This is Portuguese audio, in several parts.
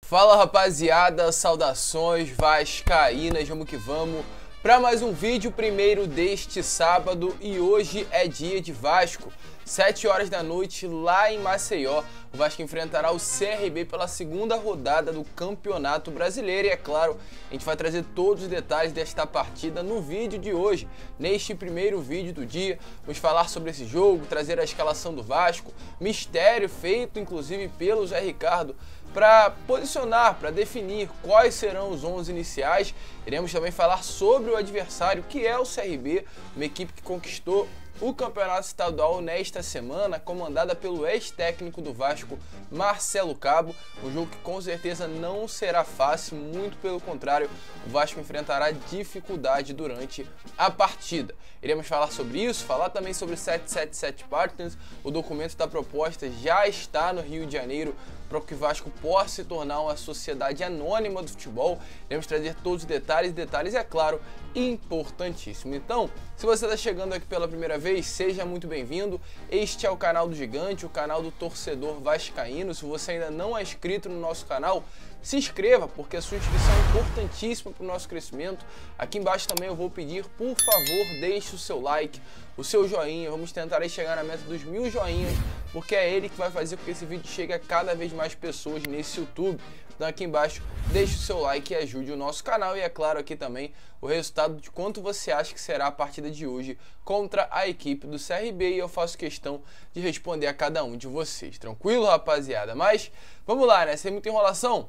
Fala rapaziada, saudações vascaínas, vamos que vamos para mais um vídeo, primeiro deste sábado, e hoje é dia de Vasco. 7 horas da noite lá em Maceió, o Vasco enfrentará o CRB pela segunda rodada do Campeonato Brasileiro e é claro, a gente vai trazer todos os detalhes desta partida no vídeo de hoje. Neste primeiro vídeo do dia, vamos falar sobre esse jogo, trazer a escalação do Vasco, mistério feito inclusive pelo Zé Ricardo, para posicionar, para definir quais serão os 11 iniciais. Iremos também falar sobre o adversário, que é o CRB, uma equipe que conquistou o campeonato estadual nesta semana, comandada pelo ex-técnico do Vasco, Marcelo Cabo. Um jogo que com certeza não será fácil, muito pelo contrário, o Vasco enfrentará dificuldade durante a partida. Iremos falar sobre isso, falar também sobre o 777 Partners. O documento da proposta já está no Rio de Janeiro para que o Vasco possa se tornar uma sociedade anônima do futebol. Iremos trazer todos os detalhes, é claro, importantíssimo. Então, se você está chegando aqui pela primeira vez, seja muito bem-vindo. Este é o canal do Gigante, o canal do torcedor vascaíno. Se você ainda não é inscrito no nosso canal, se inscreva, porque a sua inscrição é importantíssima para o nosso crescimento. Aqui embaixo também eu vou pedir, por favor, deixe o seu like, o seu joinha. Vamos tentar aí chegar na meta dos 1000 joinhas, porque é ele que vai fazer com que esse vídeo chegue a cada vez mais pessoas nesse YouTube. Então aqui embaixo, deixe o seu like e ajude o nosso canal. E é claro aqui também o resultado de quanto você acha que será a partida de hoje contra a equipe do CRB. E eu faço questão de responder a cada um de vocês. Tranquilo, rapaziada? Mas vamos lá, né? Sem muita enrolação,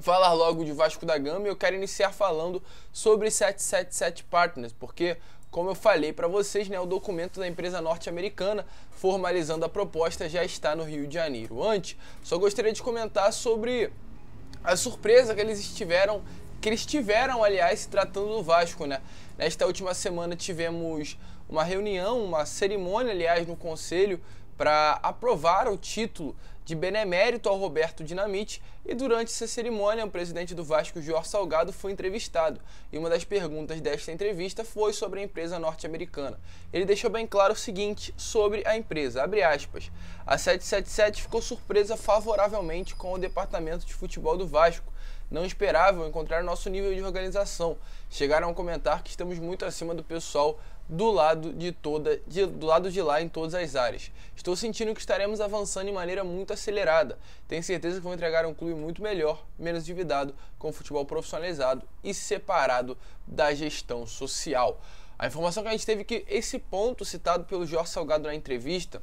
falar logo de Vasco da Gama. E eu quero iniciar falando sobre 777 Partners, porque, como eu falei para vocês, né, o documento da empresa norte-americana formalizando a proposta já está no Rio de Janeiro. Antes, só gostaria de comentar sobre a surpresa que eles tiveram, aliás, se tratando do Vasco, né? Nesta última semana tivemos uma reunião, uma cerimônia, aliás, no Conselho, para aprovar o título de benemérito ao Roberto Dinamite, e durante essa cerimônia o presidente do Vasco, Jorge Salgado, foi entrevistado, e uma das perguntas desta entrevista foi sobre a empresa norte-americana. Ele deixou bem claro o seguinte sobre a empresa, abre aspas: a 777 ficou surpresa favoravelmente com o departamento de futebol do Vasco. Não esperavam encontrar nosso nível de organização. Chegaram a comentar que estamos muito acima do pessoal do lado de lá em todas as áreas. Estou sentindo que estaremos avançando de maneira muito acelerada. Tenho certeza que vou entregar um clube muito melhor, menos endividado, com futebol profissionalizado e separado da gestão social. A informação que a gente teve é que esse ponto citado pelo Jorge Salgado na entrevista,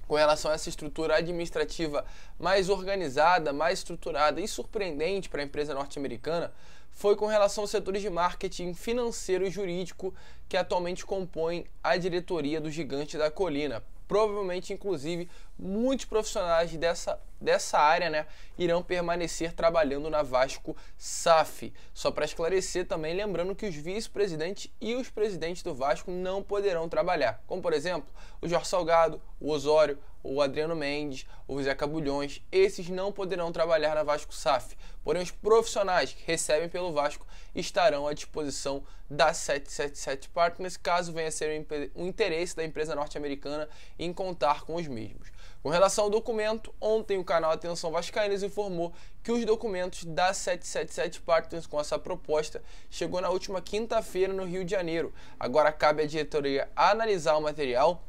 com relação a essa estrutura administrativa mais organizada, mais estruturada e surpreendente para a empresa norte-americana, foi com relação aos setores de marketing, financeiro e jurídico que atualmente compõem a diretoria do Gigante da Colina. Provavelmente, inclusive, muitos profissionais dessa área, né, irão permanecer trabalhando na Vasco SAF. Só para esclarecer também, lembrando que os vice-presidentes e os presidentes do Vasco não poderão trabalhar, como por exemplo o Jorge Salgado, o Osório, o Adriano Mendes, o Zé Cabulhões. Esses não poderão trabalhar na Vasco SAF, porém os profissionais que recebem pelo Vasco estarão à disposição da 777 Partners, caso venha a ser um interesse da empresa norte-americana em contar com os mesmos. Com relação ao documento, ontem o canal Atenção Vascaínos informou que os documentos da 777 Partners com essa proposta chegou na última quinta-feira no Rio de Janeiro. Agora cabe à diretoria analisar o material,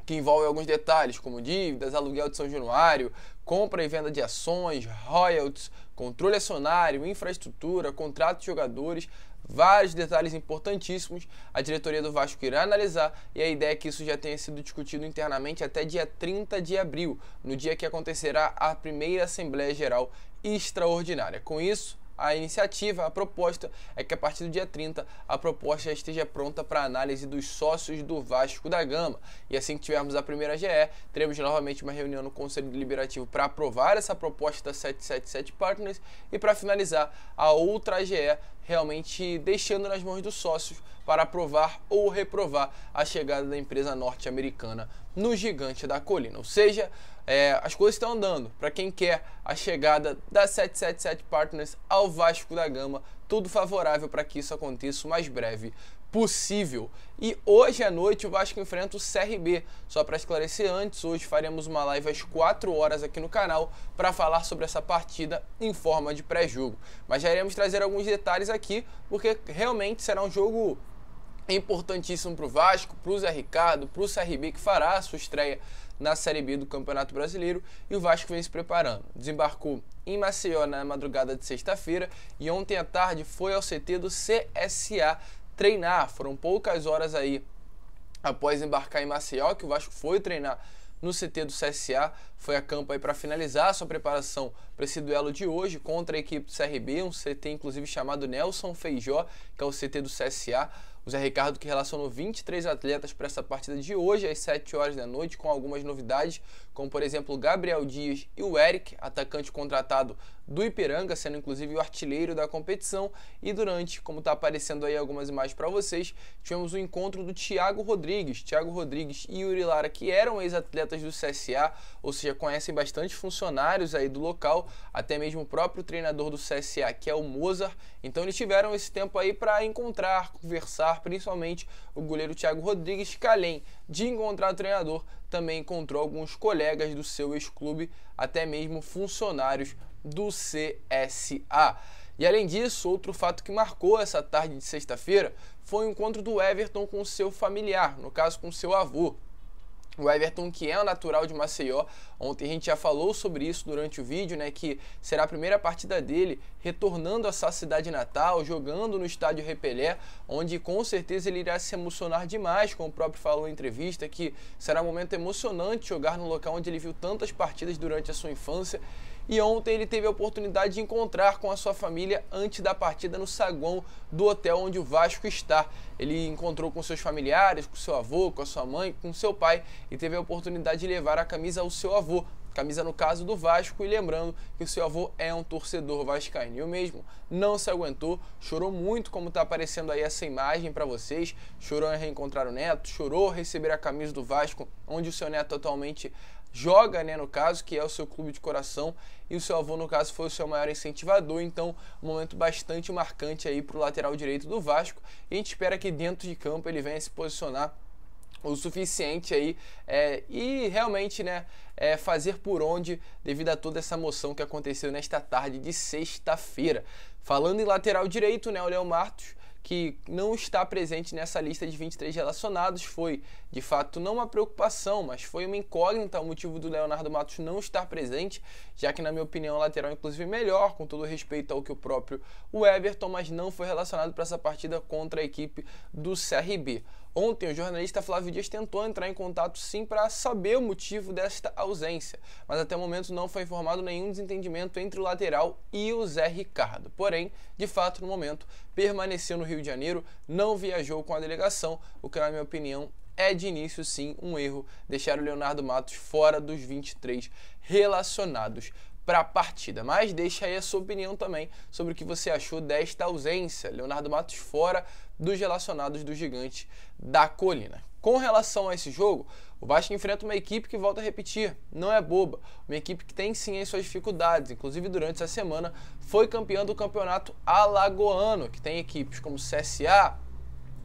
que envolve alguns detalhes como dívidas, aluguel de São Januário, compra e venda de ações, royalties, controle acionário, infraestrutura, contrato de jogadores, vários detalhes importantíssimos. A diretoria do Vasco irá analisar, e a ideia é que isso já tenha sido discutido internamente até dia 30 de abril, no dia que acontecerá a primeira Assembleia Geral Extraordinária. Com isso, a iniciativa, a proposta é que a partir do dia 30 a proposta já esteja pronta para análise dos sócios do Vasco da Gama. E assim que tivermos a primeira GE, teremos novamente uma reunião no Conselho Deliberativo para aprovar essa proposta da 777 Partners e para finalizar a outra GE, realmente deixando nas mãos dos sócios para aprovar ou reprovar a chegada da empresa norte-americana no Gigante da Colina. Ou seja, as coisas estão andando. Para quem quer a chegada da 777 Partners ao Vasco da Gama, tudo favorável para que isso aconteça o mais breve possível. E hoje à noite o Vasco enfrenta o CRB. Só para esclarecer antes, hoje faremos uma live às 4 horas aqui no canal para falar sobre essa partida em forma de pré-jogo. Mas já iremos trazer alguns detalhes aqui, porque realmente será um jogo importantíssimo para o Vasco, para o Zé Ricardo, para o CRB, que fará a sua estreia na Série B do Campeonato Brasileiro, e o Vasco vem se preparando. Desembarcou em Maceió na madrugada de sexta-feira e ontem à tarde foi ao CT do CSA treinar. Foram poucas horas aí após embarcar em Maceió que o Vasco foi treinar no CT do CSA, foi a campo aí para finalizar a sua preparação para esse duelo de hoje contra a equipe do CRB, um CT inclusive chamado Nelson Feijó, que é o CT do CSA. O Zé Ricardo que relacionou 23 atletas para essa partida de hoje às 7 horas da noite, com algumas novidades, como por exemplo o Gabriel Dias e o Eric, atacante contratado do Ipiranga, sendo inclusive o artilheiro da competição. E durante, como está aparecendo aí algumas imagens para vocês, tivemos o encontro do Thiago Rodrigues e Yuri Lara, que eram ex-atletas do CSA, ou seja, conhecem bastante funcionários aí do local, até mesmo o próprio treinador do CSA, que é o Mozart. Então eles tiveram esse tempo aí para encontrar, conversar, principalmente o goleiro Thiago Rodrigues, que além de encontrar o treinador, também encontrou alguns colegas do seu ex-clube, até mesmo funcionários do CSA. E além disso, outro fato que marcou essa tarde de sexta-feira foi o encontro do Everton com seu familiar, no caso com seu avô. O Everton, que é natural de Maceió, ontem a gente já falou sobre isso durante o vídeo, né, que será a primeira partida dele retornando à sua cidade natal, jogando no estádio Repelé, onde com certeza ele irá se emocionar demais, como o próprio falou em entrevista, que será um momento emocionante jogar no local onde ele viu tantas partidas durante a sua infância. E ontem ele teve a oportunidade de encontrar com a sua família antes da partida no saguão do hotel onde o Vasco está. Ele encontrou com seus familiares, com seu avô, com a sua mãe, com seu pai, e teve a oportunidade de levar a camisa ao seu avô. Camisa no caso do Vasco, e lembrando que o seu avô é um torcedor vascaíno. Eu mesmo não se aguentou, chorou muito, como está aparecendo aí essa imagem para vocês. Chorou em reencontrar o neto, chorou receber a camisa do Vasco, onde o seu neto atualmente joga, né, no caso, que é o seu clube de coração, e o seu avô, no caso, foi o seu maior incentivador. Então, um momento bastante marcante aí para o lateral direito do Vasco, e a gente espera que dentro de campo ele venha se posicionar o suficiente aí e realmente, né, fazer por onde, devido a toda essa emoção que aconteceu nesta tarde de sexta-feira. Falando em lateral direito, né, o Léo Matos, que não está presente nessa lista de 23 relacionados, foi de fato não uma preocupação, mas foi uma incógnita o motivo do Leonardo Matos não estar presente, já que na minha opinião o lateral inclusive melhor, com todo respeito ao que o próprio Everton, mas não foi relacionado para essa partida contra a equipe do CRB. Ontem o jornalista Flávio Dias tentou entrar em contato sim para saber o motivo desta ausência, mas até o momento não foi informado nenhum desentendimento entre o lateral e o Zé Ricardo. Porém, de fato, no momento, permaneceu no Rio de Janeiro, não viajou com a delegação, o que na minha opinião é de início sim um erro deixar o Leonardo Matos fora dos 23 relacionados para a partida. Mas deixa aí a sua opinião também sobre o que você achou desta ausência. Leonardo Matos fora dos relacionados do Gigante da Colina. Com relação a esse jogo, o Vasco enfrenta uma equipe que, volta a repetir, não é boba. Uma equipe que tem sim as suas dificuldades. Inclusive, durante essa semana, foi campeã do campeonato alagoano, que tem equipes como CSA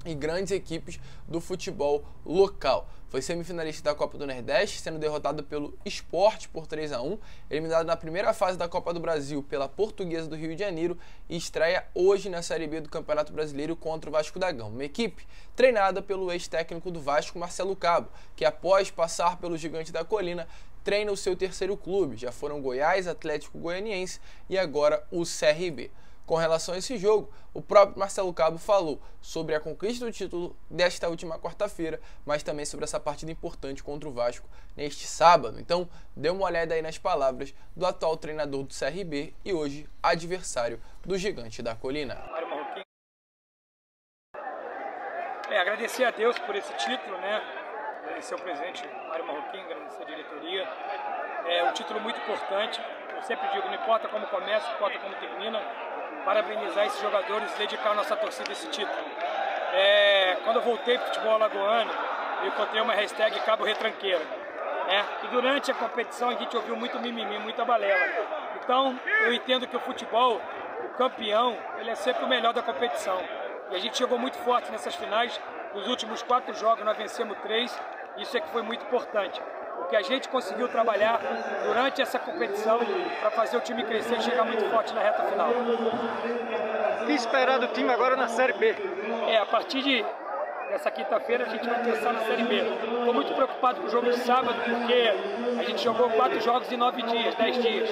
e grandes equipes do futebol local. Foi semifinalista da Copa do Nordeste, sendo derrotado pelo Sport por 3-1, eliminado na primeira fase da Copa do Brasil pela Portuguesa do Rio de Janeiro e estreia hoje na Série B do Campeonato Brasileiro contra o Vasco da Gama. Uma equipe treinada pelo ex-técnico do Vasco, Marcelo Cabo, que após passar pelo Gigante da Colina, treina o seu terceiro clube. Já foram Goiás, Atlético Goianiense e agora o CRB. Com relação a esse jogo, o próprio Marcelo Cabo falou sobre a conquista do título desta última quarta-feira, mas também sobre essa partida importante contra o Vasco neste sábado. Então, dê uma olhada aí nas palavras do atual treinador do CRB e hoje adversário do Gigante da Colina. Agradecer a Deus por esse título, né? Agradecer ao presidente Mário Marroquim, agradecer a diretoria. É um título muito importante. Eu sempre digo, não importa como começa, não importa como termina. Parabenizar esses jogadores e dedicar a nossa torcida a esse título. Quando eu voltei para o futebol alagoano, eu encontrei uma hashtag Cabo Retranqueiro. E durante a competição a gente ouviu muito mimimi, muita balela. Então eu entendo que o futebol o campeão, ele é sempre o melhor da competição. E a gente chegou muito forte nessas finais. Nos últimos 4 jogos nós vencemos 3. Isso é que foi muito importante. O que a gente conseguiu trabalhar durante essa competição para fazer o time crescer e chegar muito forte na reta final. O que esperar do time agora na Série B? A partir dessa quinta-feira a gente vai pensar na Série B. Estou muito preocupado com o jogo de sábado, porque a gente jogou 4 jogos em 9 dias, 10 dias.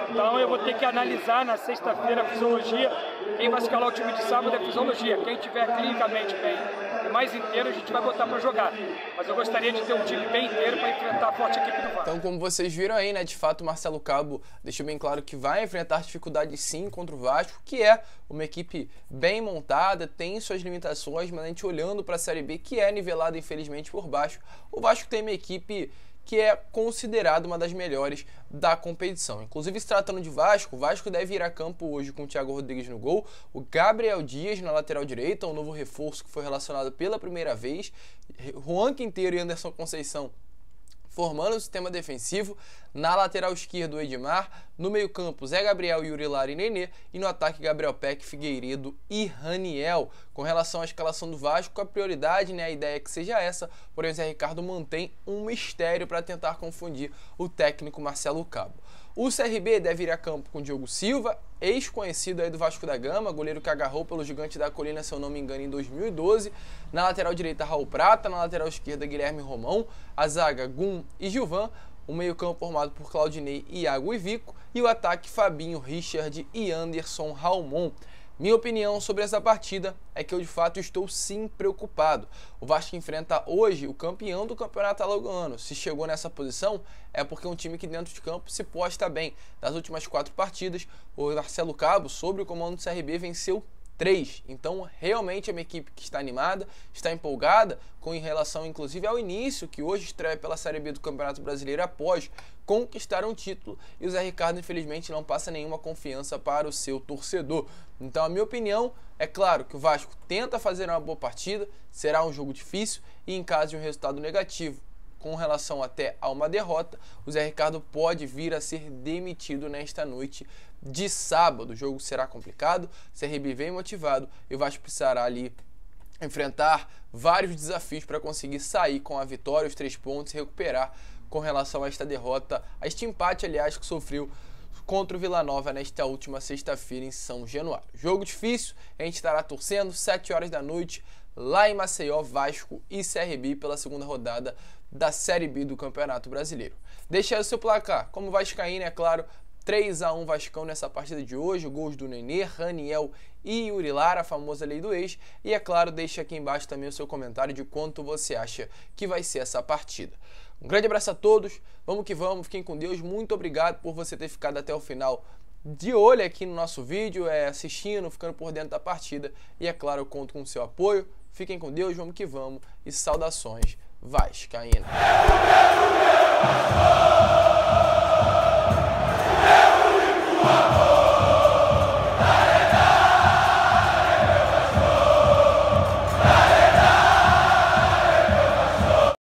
Então eu vou ter que analisar na sexta-feira a fisiologia. Quem vai escalar o time de sábado é a fisiologia. Quem tiver clinicamente bem e mais inteiro, a gente vai botar para jogar. Mas eu gostaria de ter um time bem inteiro para enfrentar a forte equipe do Vasco. Então, como vocês viram aí, né, de fato o Marcelo Cabo deixou bem claro que vai enfrentar dificuldades sim contra o Vasco, que é uma equipe bem montada, tem suas limitações, mas a gente olhando para a Série B, que é nivelada infelizmente por baixo, o Vasco tem uma equipe que é considerada uma das melhores da competição. Inclusive, se tratando de Vasco, o Vasco deve ir a campo hoje com o Thiago Rodrigues no gol, o Gabriel Dias na lateral direita, um novo reforço que foi relacionado pela primeira vez, Juan Quinteiro e Anderson Conceição formando o sistema defensivo, na lateral esquerda o Edmar, no meio campo Zé Gabriel, Yuri Lara e Nenê, e no ataque Gabriel Peck, Figueiredo e Raniel. Com relação à escalação do Vasco, a prioridade, né, a ideia é que seja essa, porém o Zé Ricardo mantém um mistério para tentar confundir o técnico Marcelo Cabo. O CRB deve ir a campo com Diogo Silva, ex-conhecido aí do Vasco da Gama, goleiro que agarrou pelo Gigante da Colina, se eu não me engano, em 2012. Na lateral direita, Raul Prata, na lateral esquerda, Guilherme Romão, a zaga, Gum e Gilvan, o meio-campo formado por Claudinei, Iago e Vico, e o ataque, Fabinho, Richard e Anderson Ralmon. Minha opinião sobre essa partida é que eu de fato estou sim preocupado. O Vasco enfrenta hoje o campeão do campeonato alagoano. Se chegou nessa posição é porque é um time que dentro de campo se posta bem. Das últimas 4 partidas, o Marcelo Cabo, sob o comando do CRB, venceu 3. Então, realmente é uma equipe que está animada, está empolgada, em relação inclusive ao início, que hoje estreia pela Série B do Campeonato Brasileiro após conquistar um título. E o Zé Ricardo, infelizmente, não passa nenhuma confiança para o seu torcedor. Então, a minha opinião é claro que o Vasco tenta fazer uma boa partida, será um jogo difícil e em caso de um resultado negativo, com relação até a uma derrota, o Zé Ricardo pode vir a ser demitido nesta noite de sábado. O jogo será complicado, o CRB vem motivado e o Vasco precisará ali enfrentar vários desafios para conseguir sair com a vitória, os 3 pontos e recuperar com relação a esta derrota, a este empate, aliás, que sofreu contra o Vila Nova nesta última sexta-feira em São Januário. Jogo difícil, a gente estará torcendo, 7 horas da noite, lá em Maceió, Vasco e CRB pela segunda rodada da Série B do Campeonato Brasileiro. Deixa aí o seu placar, como vascaíno, é claro, 3-1 Vascão nessa partida de hoje, gols do Nenê, Raniel e Yuri Lara, a famosa lei do ex. E é claro, deixa aqui embaixo também o seu comentário de quanto você acha que vai ser essa partida. Um grande abraço a todos, vamos que vamos, fiquem com Deus, muito obrigado por você ter ficado até o final de olho aqui no nosso vídeo, assistindo, ficando por dentro da partida. E é claro, eu conto com o seu apoio, fiquem com Deus, vamos que vamos e saudações vascaínas.